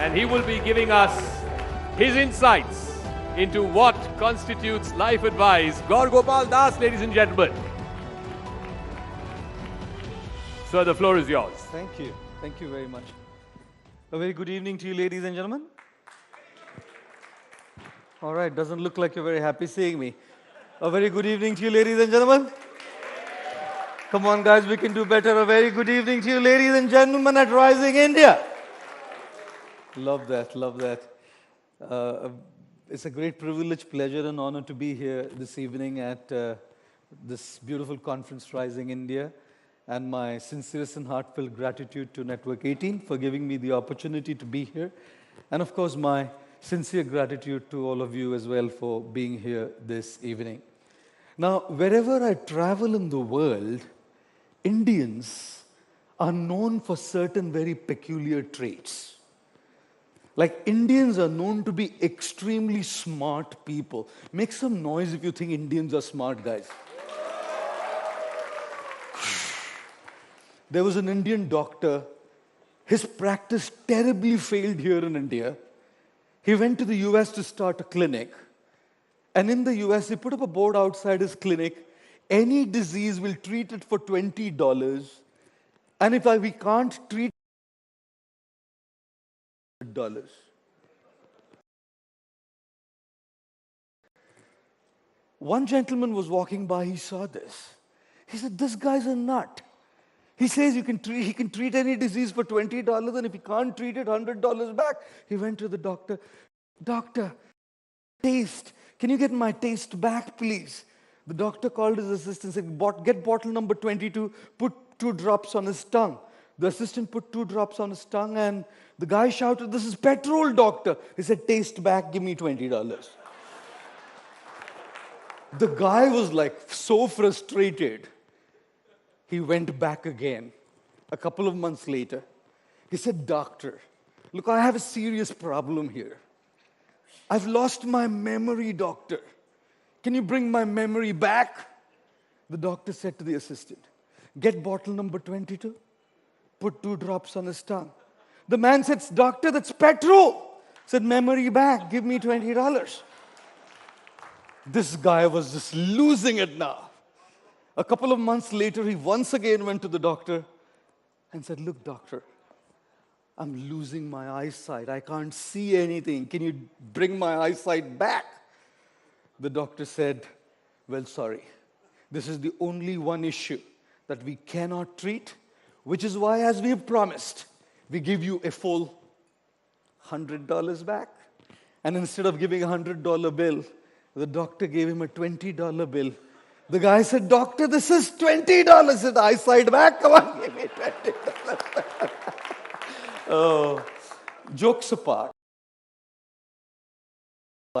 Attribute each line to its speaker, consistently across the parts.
Speaker 1: and he will be giving us his insights into what constitutes life advice. Gaur Gopal Das, ladies and gentlemen. Sir, the floor is yours.
Speaker 2: Thank you. Thank you very much. A very good evening to you, ladies and gentlemen. All right, doesn't look like you're very happy seeing me. A very good evening to you, ladies and gentlemen. Come on, guys, we can do better. A very good evening to you, ladies and gentlemen at Rising India. Love that, love that. It's a great privilege, pleasure, and honor to be here this evening at this beautiful conference, Rising India. And my sincerest and heartfelt gratitude to Network 18 for giving me the opportunity to be here. And of course, my sincere gratitude to all of you as well for being here this evening. Now, wherever I travel in the world, Indians are known for certain very peculiar traits. Like, Indians are known to be extremely smart people. Make some noise if you think Indians are smart, guys. There was an Indian doctor. His practice terribly failed here in India. He went to the US to start a clinic. And in the US, he put up a board outside his clinic. Any disease, will treat it for $20. And if we can't treat $100. One gentleman was walking by, he saw this. He said, this guy's a nut. He says he can treat any disease for $20, and if he can't treat it, $100 back. He went to the doctor. Doctor, taste. Can you get my taste back, please? The doctor called his assistant and said, get bottle number 22, put 2 drops on his tongue. The assistant put 2 drops on his tongue, and the guy shouted, this is petrol, doctor. He said, taste back, give me $20. The guy was like so frustrated. He went back again a couple of months later. He said, doctor, look, I have a serious problem here. I've lost my memory, doctor. Can you bring my memory back? The doctor said to the assistant, get bottle number 22, put 2 drops on his tongue. The man said, doctor, that's petrol. Said, memory back, give me $20. This guy was just losing it now. A couple of months later, he once again went to the doctor and said, look, doctor, I'm losing my eyesight. I can't see anything. Can you bring my eyesight back? The doctor said, well, sorry. This is the only one issue that we cannot treat, which is why, as we have promised, we give you a full $100 back. And instead of giving a $100 bill, the doctor gave him a $20 bill. The guy said, doctor, this is $20. He said, eyesight back? Come on, give me $20. Oh, jokes apart,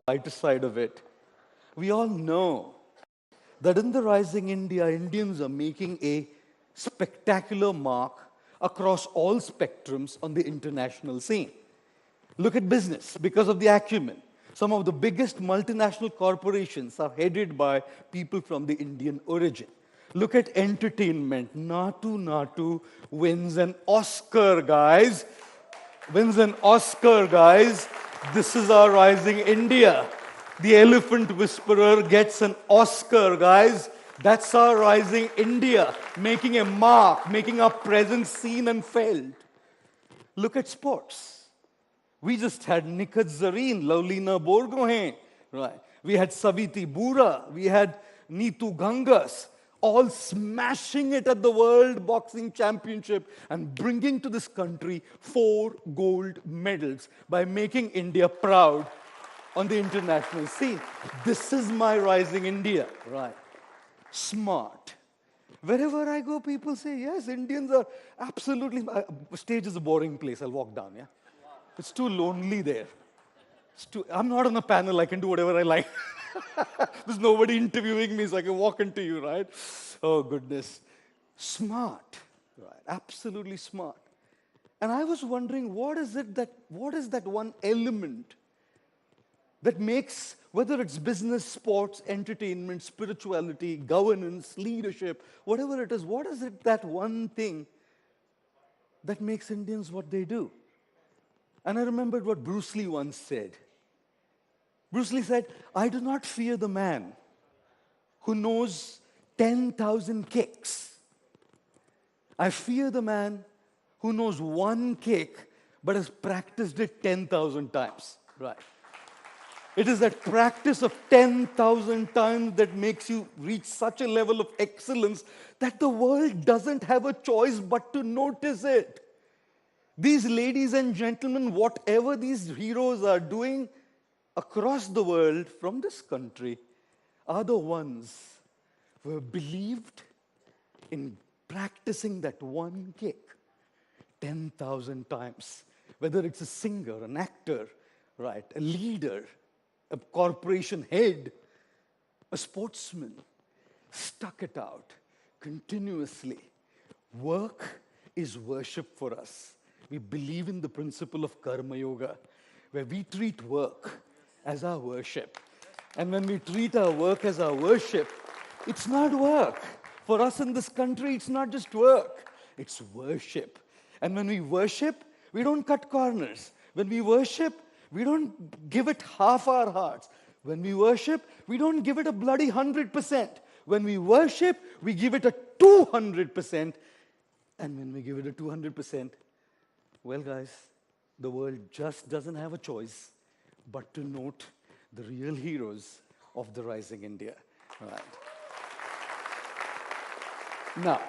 Speaker 2: lighter side of it, we all know that in the Rising India, Indians are making a spectacular mark across all spectrums on the international scene. Look at business, because of the acumen. Some of the biggest multinational corporations are headed by people from the Indian origin. Look at entertainment. Natu Natu wins an Oscar, guys. Wins an Oscar, guys. This is our Rising India. The Elephant Whisperer gets an Oscar, guys. That's our Rising India. Making a mark, making our presence seen and felt. Look at sports. We just had Nikhil Zareen, Laulina Borgohain, right? We had Saviti Bura, we had Neetu Gangas, all smashing it at the World Boxing Championship and bringing to this country 4 gold medals by making India proud on the international scene. This is my Rising India, right? Smart. Wherever I go, people say, yes, Indians are absolutely... Stage is a boring place, I'll walk down, yeah? It's too lonely there. I'm not on a panel, I can do whatever I like. There's nobody interviewing me, so I can walk into you, right? Oh, goodness. Smart, right? Absolutely smart. And I was wondering, what is that one element that makes, whether it's business, sports, entertainment, spirituality, governance, leadership, whatever it is, what is it, that one thing that makes Indians what they do? And I remembered what Bruce Lee once said. Bruce Lee said, I do not fear the man who knows 10,000 kicks. I fear the man who knows one kick but has practiced it 10,000 times. Right. It is that practice of 10,000 times that makes you reach such a level of excellence that the world doesn't have a choice but to notice it. These ladies and gentlemen, whatever these heroes are doing across the world from this country, are the ones who have believed in practicing that one kick 10,000 times. Whether it's a singer, an actor, right, a leader, a corporation head, a sportsman, stuck it out continuously. Work is worship for us. We believe in the principle of karma yoga, where we treat work as our worship. And when we treat our work as our worship, it's not work. For us in this country, it's not just work, it's worship. And when we worship, we don't cut corners. When we worship, we don't give it half our hearts. When we worship, we don't give it a bloody 100%. When we worship, we give it a 200%. And when we give it a 200%, well, guys, the world just doesn't have a choice but to note the real heroes of the rising India. Right. Now,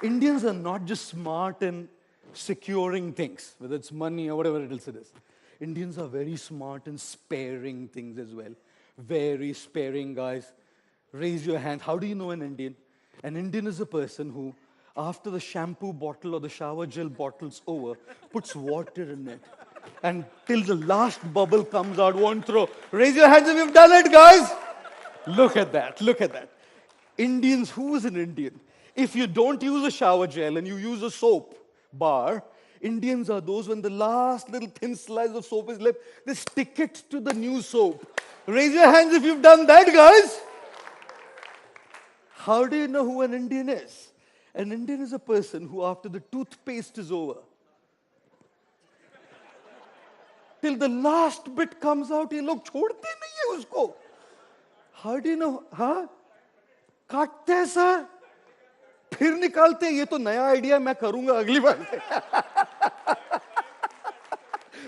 Speaker 2: Indians are not just smart in securing things, whether it's money or whatever else it is. Indians are very smart in sparing things as well. Very sparing, guys. Raise your hand. How do you know an Indian? An Indian is a person who, after the shampoo bottle or the shower gel bottle's over, puts water in it. And till the last bubble comes out, won't throw. Raise your hands if you've done it, guys. Look at that. Look at that. Indians, who is an Indian? If you don't use a shower gel and you use a soap bar, Indians are those when the last little thin slice of soap is left, they stick it to the new soap. Raise your hands if you've done that, guys. How do you know who an Indian is? An Indian is a person who, after the toothpaste is over, till the last bit comes out, ये लोग छोड़ते नहीं है उसको. How do you know? हाँ? काटते हैं sir, फिर निकालते हैं. ये तो नया आइडिया मैं करूंगा अगली बार से.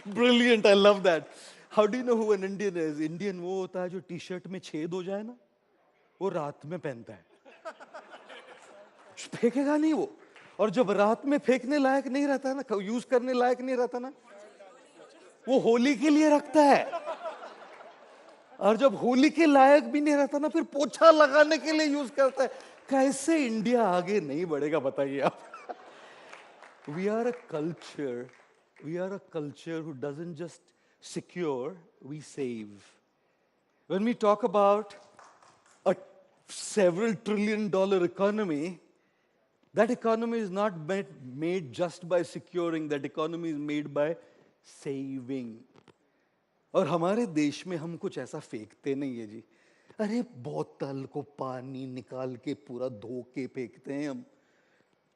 Speaker 2: Brilliant, I love that. How do you know who an Indian is? Indian वो होता है जो टी शर्ट में छेद हो जाए ना, वो रात में पहनता है. फेंकेगा नहीं वो. और जब रात में फेंकने लायक नहीं रहता ना, यूज करने लायक नहीं रहता ना, वो होली के लिए रखता है. और जब होली के लायक भी नहीं रहता ना, फिर पोछा लगाने के लिए यूज करता है. कैसे इंडिया आगे नहीं बढ़ेगा बताइए आप. We are a culture who doesn't just secure, we save. When we talk about a several trillion-dollar economy, that economy is not made just by securing, that economy is made by saving. और हमारे देश में हम कुछ ऐसा फेंकते नहीं है जी. अरे बोतल को पानी निकाल के पूरा धो के फेंकते हैं हम.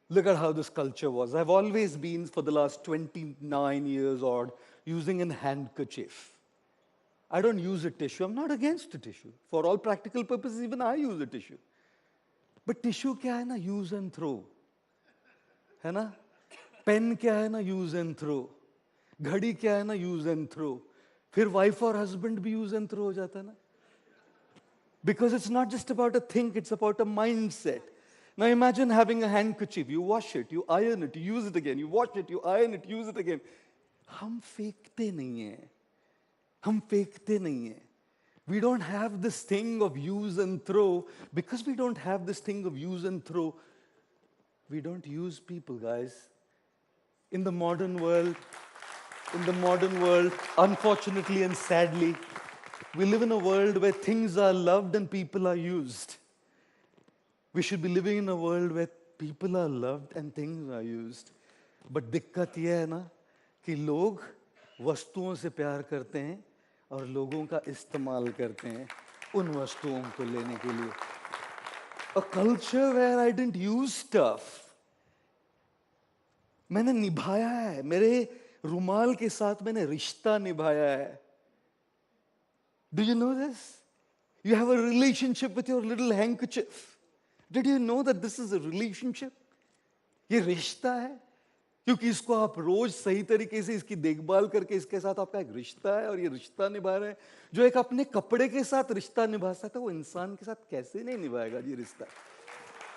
Speaker 2: Look at how this culture was. I've always been, for the last 29 years odd, using a handkerchief. I don't use a tissue. I'm not against a tissue. For all practical purposes, even I use a tissue. But tissue क्या है ना, use and throw. है ना? Pen क्या है ना, use and throw. घड़ी क्या है ना, use and throw. फिर wife और husband भी use and throw हो जाता है ना. Because it's not just about a thing, it's about a mindset. Now imagine having a handkerchief. You wash it, you iron it, you use it again. You wash it, you iron it, use it again. हम फेंकते नहीं हैं. हम फेंकते नहीं हैं. We don't have this thing of use and throw. Because we don't have this thing of use and throw, we don't use people, guys. In the modern world, unfortunately and sadly, we live in a world where things are loved and people are used. We should be living in a world where people are loved and things are used. But दिक्कत ये है ना कि लोग वस्तुओं से प्यार करते हैं और लोगों का इस्तेमाल करते हैं उन वस्तुओं को लेने के लिए. A culture where I didn't use stuff. मैंने निभाया है. मेरे रुमाल के साथ मैंने रिश्ता निभाया है. Do you know this? You have a relationship with your little handkerchief. Did you know that this is a relationship? ये रिश्ता है. क्योंकि इसको आप रोज सही तरीके से इसकी देखभाल करके इसके साथ आपका एक रिश्ता है और ये रिश्ता निभा रहे हैं. जो एक अपने कपड़े के साथ रिश्ता निभा सकता है वो इंसान के साथ कैसे नहीं निभाएगा ये रिश्ता.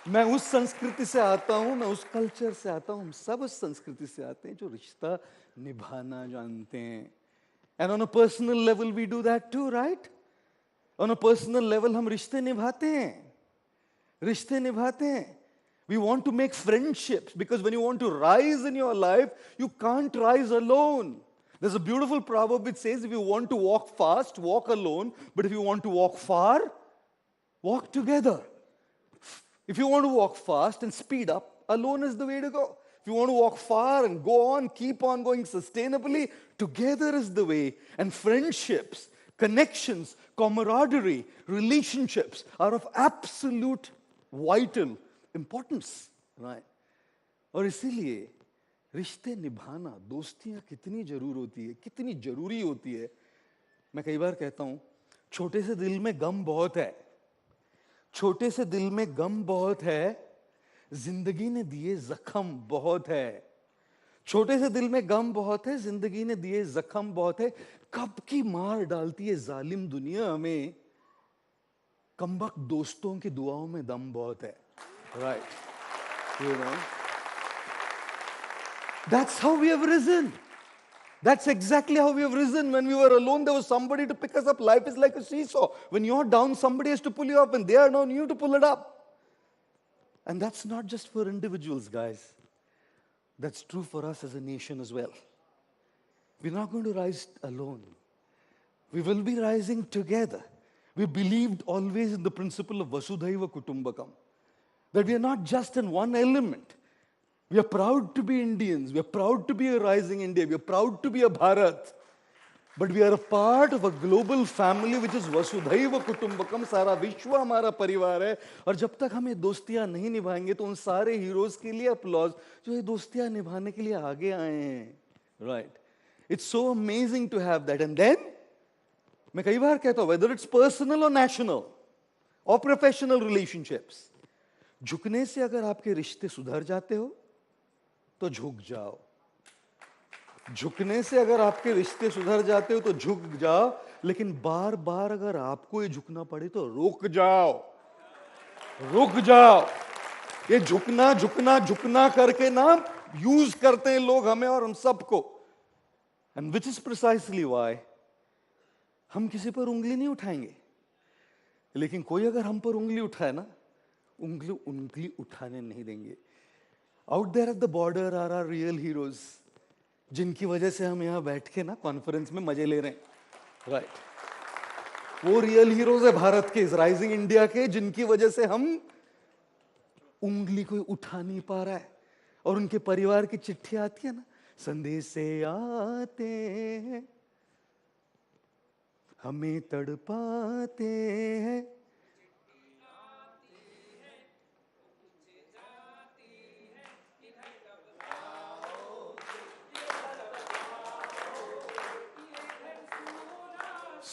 Speaker 2: मैं उस संस्कृति से आता हूं, मैं उस कल्चर से आता हूं, हम सब उस संस्कृति से आते हैं जो रिश्ता निभाना जानते हैं. And on a personal level we do that too, right? On a personal level हम रिश्ते निभाते हैं, रिश्ते निभाते हैं. We want to make friendships because when you want to rise in your life, you can't rise alone. There's a beautiful proverb which says if you want to walk fast, walk alone, but if you want to walk far, walk together. If you want to walk fast and speed up, alone is the way to go. If you want to walk far and go on, keep on going sustainably, together is the way. And friendships, connections, camaraderie, relationships are of absolute vital importance, right? और इसीलिए रिश्ते निभाना, दोस्तियां कितनी कितनी जरूरी होती है. मैं कई बार कहता हूं, छोटे से दिल में गम बहुत है, छोटे से दिल में गम बहुत है, जिंदगी ने दिए जख्म बहुत है. छोटे से दिल में गम बहुत है, जिंदगी ने दिए जख्म बहुत है. कब की मार डालती है जालिम दुनिया हमें, कमबख्त दोस्तों की दुआओं में दम बहुत है. Right. You know. That's how we have risen. That's exactly how we have risen. When we were alone, there was somebody to pick us up. Life is like a seesaw. When you're down, somebody has to pull you up, and they are on you to pull it up. And that's not just for individuals, guys. That's true for us as a nation as well. We're not going to rise alone. We will be rising together. We believed always in the principle of Vasudhaiva Kutumbakam. That we are not just in one element. We are proud to be Indians. We are proud to be a rising India. We are proud to be a Bharat. But we are a part of a global family which is Vasudhaiva Kutumbakam. सारा विश्व हमारा परिवार है. और जब तक हम ये दोस्तियां नहीं निभाएंगे तो उन सारे हीरोज के लिए अपलॉज जो ये दोस्तियां निभाने के लिए आगे आए हैं. Right. It's so amazing to have that. And then, मैं कई बार कहता हूं, whether it's personal or national or professional relationships, झुकने से अगर आपके रिश्ते सुधर जाते हो तो झुक जाओ. झुकने से अगर आपके रिश्ते सुधर जाते हो तो झुक जाओ. लेकिन बार बार अगर आपको ये झुकना पड़े तो रुक जाओ, रुक जाओ. ये झुकना झुकना झुकना करके ना यूज करते हैं लोग हमें और हम सबको. And which is precisely why हम किसी पर उंगली नहीं उठाएंगे, लेकिन कोई अगर हम पर उंगली उठाए ना, उंगली उठाने नहीं देंगे. Out there at the border are are real heroes, जिनकी वजह से हम यहां बैठ के ना कॉन्फ्रेंस में मजे ले रहे हैं. राइट. वो रियल हीरोज है भारत के, राइजिंग इंडिया के, जिनकी वजह से हम उंगली कोई उठा नहीं पा रहा है. और उनके परिवार की चिट्ठी आती है ना, संदेश से आते हैं, हमें तड़पाते हैं.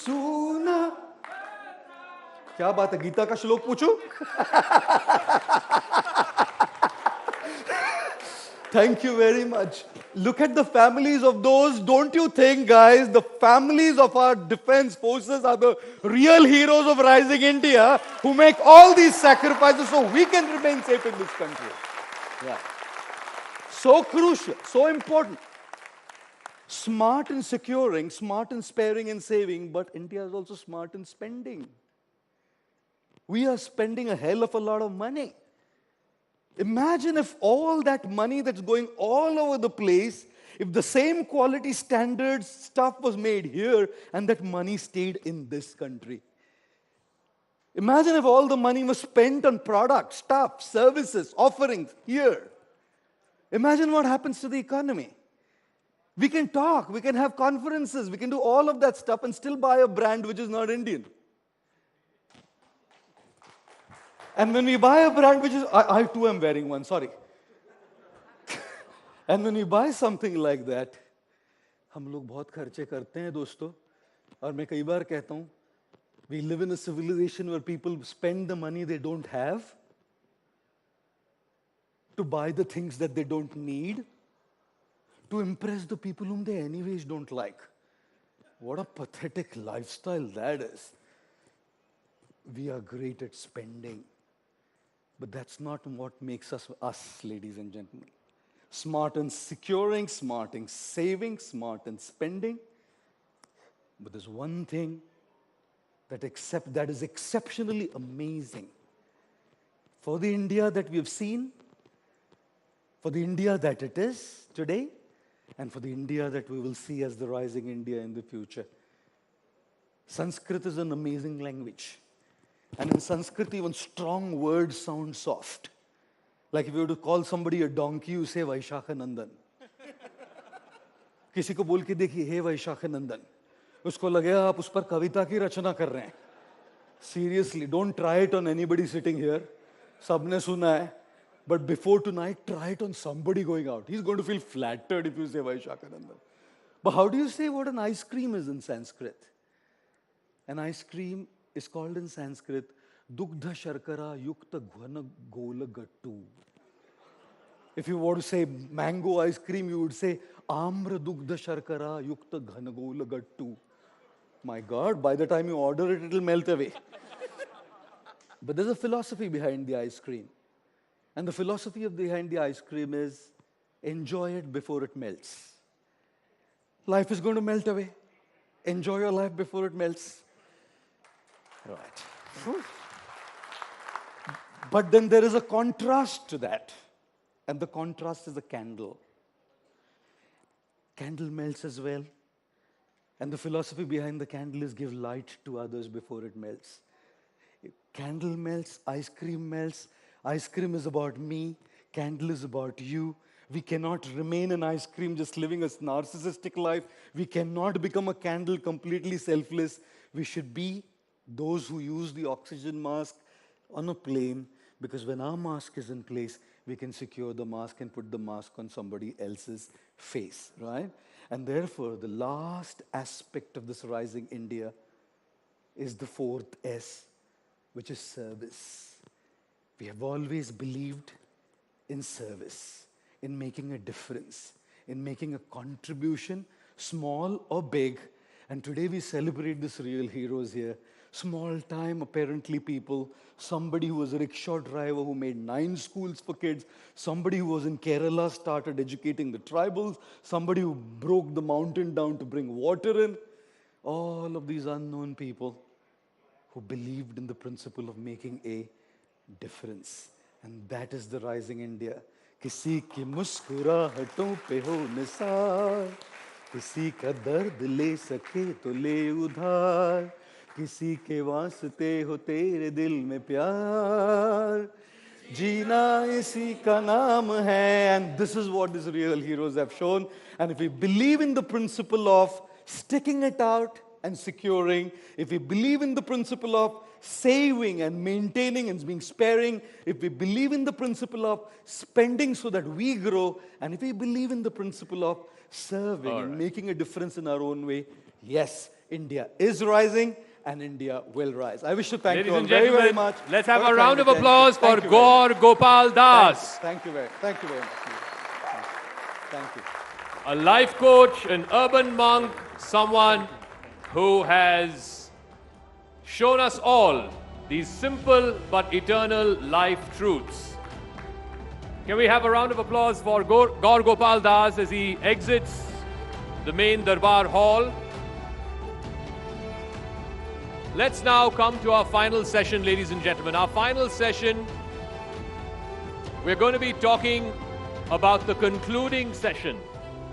Speaker 2: सुना. क्या बात है, गीता का श्लोक पूछूं? Thank you very much. Look at the families of those. Don't you think, guys, the families of our defense forces are the real heroes of rising India, who make all these sacrifices so we can remain safe in this country? Yeah. So crucial, so important. Smart in securing, smart in sparing and saving, but India is also smart in spending. We are spending a hell of a lot of money. Imagine if all that money that's going all over the place, if the same quality standards stuff was made here and that money stayed in this country. Imagine if all the money was spent on products, stuff, services, offerings here. Imagine what happens to the economy. We can talk, we can have conferences, we can do all of that stuff and still buy a brand which is not Indian. And when we buy a brand which is, I too am wearing one, sorry. And when we buy something like that, हम लोग बहुत खर्चे करते हैं दोस्तों, और मैं कई बार कहता हूँ, we live in a civilization where people spend the money they don't have to buy the things that they don't need, to impress the people whom they anyways don't like. What a pathetic lifestyle that is. We are great at spending, but that's not what makes us us, ladies and gentlemen. Smart in securing, smart in saving, smart in spending. But there's one thing that is exceptionally amazing for the India that we have seen, for the India that it is today, and for the India that we will see as the rising India in the future. Sanskrit is an amazing language. And in Sanskrit, even strong words sound soft. Like if you were to call somebody a donkey, you say Vaishakhanandan. किसी को बोल के देखिए, हे वैशाखनंदन, उसको लगेगा आप उस पर कविता की रचना कर रहे हैं. Seriously, don't try it on anybody sitting here. सबने सुना है. But before tonight, try it on somebody going out. He's going to feel flattered if you say Vaishakhanandan. But how do you say what an ice cream is in Sanskrit? An ice cream is called in Sanskrit Dugdha Sharkara Yukta Ghana Gola Gattu. If you want to say mango ice cream, you would say Amra Dugdha Sharkara Yukta Ghana Gola Gattu. My God, by the time you order it, it'll melt away. But there's a philosophy behind the ice cream. And the philosophy behind the ice cream is enjoy it before it melts. Life is going to melt away. Enjoy your life before it melts. Right. But then there is a contrast to that. And the contrast is a candle. Candle melts as well. And the philosophy behind the candle is give light to others before it melts. Candle melts, ice cream melts. Ice cream is about me. Candle is about you. We cannot remain an ice cream just living a narcissistic life. We cannot become a candle completely selfless. We should be those who use the oxygen mask on a plane, because when our mask is in place, we can secure the mask and put the mask on somebody else's face, right? And therefore, the last aspect of this rising India is the fourth S, which is service. We have always believed in service, in making a difference, in making a contribution, small or big. And today we celebrate these real heroes here. Small time, apparently, people. Somebody who was a rickshaw driver who made 9 schools for kids. Somebody who was in Kerala started educating the tribals. Somebody who broke the mountain down to bring water in. All of these unknown people who believed in the principle of making a difference. And that is the rising India. किसी की मुस्कुराहटों पे हो निसार, किसी का दर्द ले सके तो ले उधार, किसी के वास्ते हो तेरे दिल में प्यार, जीना इसी का नाम है. And this is what these real heroes have shown. And if we believe in the principle of sticking it out and securing, if we believe in the principle of saving and maintaining and being sparing, if we believe in the principle of spending so that we grow, and if we believe in the principle of serving and making a difference in our own way, yes, India is rising and India will rise. I wish to thank you all very, very much.
Speaker 1: Let's have a round of applause for Gaur Gopal Das.
Speaker 2: Thank you very much. Thank you.
Speaker 1: A life coach, an urban monk, someone who has shown us all these simple but eternal life truths. Can we have a round of applause for Gaur Gopal Das as he exits the main Darbar Hall? Let's now come to our final session, ladies and gentlemen. Our final session, we're going to be talking about the concluding session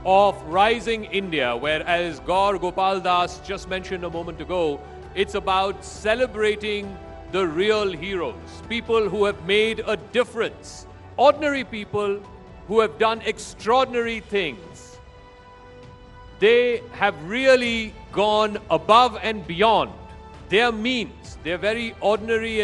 Speaker 1: of Rising India, where, as Gaur Gopal Das just mentioned a moment ago, it's about celebrating the real heroes, people who have made a difference, ordinary people who have done extraordinary things. They have really gone above and beyond their means, their very ordinary and